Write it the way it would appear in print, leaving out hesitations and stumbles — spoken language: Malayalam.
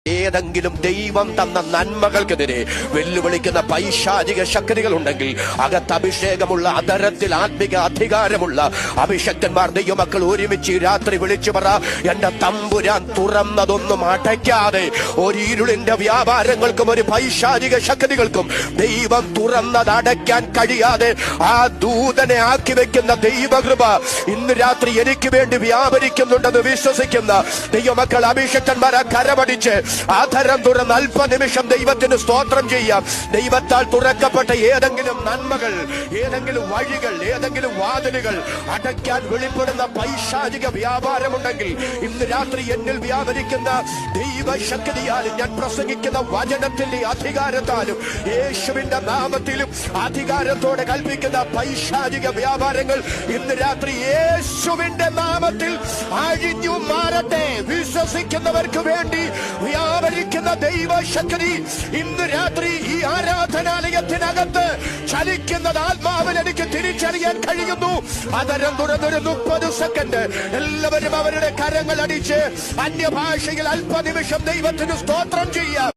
ഏതെങ്കിലും ദൈവം തന്ന നന്മകൾക്കെതിരെ വെല്ലുവിളിക്കുന്ന പൈശാചിക ശക്തികൾ ഉണ്ടെങ്കിൽ അകത്ത് അഭിഷേകമുള്ള അതരത്തിൽ ആത്മിക അധികാരമുള്ള അഭിഷക്തന്മാർ ദൈവമക്കൾ ഒരുമിച്ച് രാത്രി വിളിച്ചു പറ, എന്റെ തമ്പുരാൻ തുറന്നതൊന്നും അടയ്ക്കാതെ ഒരു ഇരുളിന്റെ വ്യാപാരങ്ങൾക്കും ഒരു പൈശാചിക ശക്തികൾക്കും ദൈവം തുറന്നത് അടയ്ക്കാൻ കഴിയാതെ ആ ദൂതനെ ആക്കി വെക്കുന്ന ദൈവകൃപ ഇന്ന് രാത്രി എനിക്ക് വേണ്ടി വ്യാപരിക്കുന്നുണ്ടെന്ന് വിശ്വസിക്കുന്ന ദൈവമക്കൾ അഭിഷക്തന്മാരെ കരമടിച്ച് ആധരം തുറന്ന് അല്പനിമിഷം ദൈവത്തിന് സ്തോത്രം ചെയ്യാം. ദൈവത്താൽ തുറക്കപ്പെട്ട ഏതെങ്കിലും നന്മകൾ, ഏതെങ്കിലും വഴികൾ, ഏതെങ്കിലും വാതിലുകൾ അടയ്ക്കാൻ വെളിപ്പെടുന്ന പൈശാചിക വ്യാപാരമുണ്ടെങ്കിൽ ഇന്ന് രാത്രി എന്നിൽ വ്യാപരിക്കുന്ന ദൈവശക്തിയാലും ഞാൻ പ്രസംഗിക്കുന്ന വചനത്തിന്റെ അധികാരത്താലും യേശുവിന്റെ നാമത്തിലും അധികാരത്തോടെ കൽപ്പിക്കുന്ന പൈശാചിക വ്യാപാരങ്ങൾ ഇന്ന് രാത്രി യേശുവിന്റെ നാമത്തിൽ അഴിഞ്ഞു മാറട്ടെ. വിശ്വസിക്കുന്നവർക്ക് വേണ്ടി വ്യാപരിക്കുന്ന ദൈവശക്തി ഇന്ന് രാത്രി ഈ ആരാധനാലയത്തിനകത്ത് ചലിക്കുന്നത് ആത്മാവിൽ എനിക്ക് തിരിച്ചറിയാൻ കഴിയുന്നു. അതരം തുറന്നൊരു 30 സെക്കൻഡ് എല്ലാവരും അവരുടെ കരങ്ങൾ അടിച്ച് അന്യഭാഷയിൽ അല്പനിമിഷം ദൈവത്തിന് സ്തോത്രം ചെയ്യാം.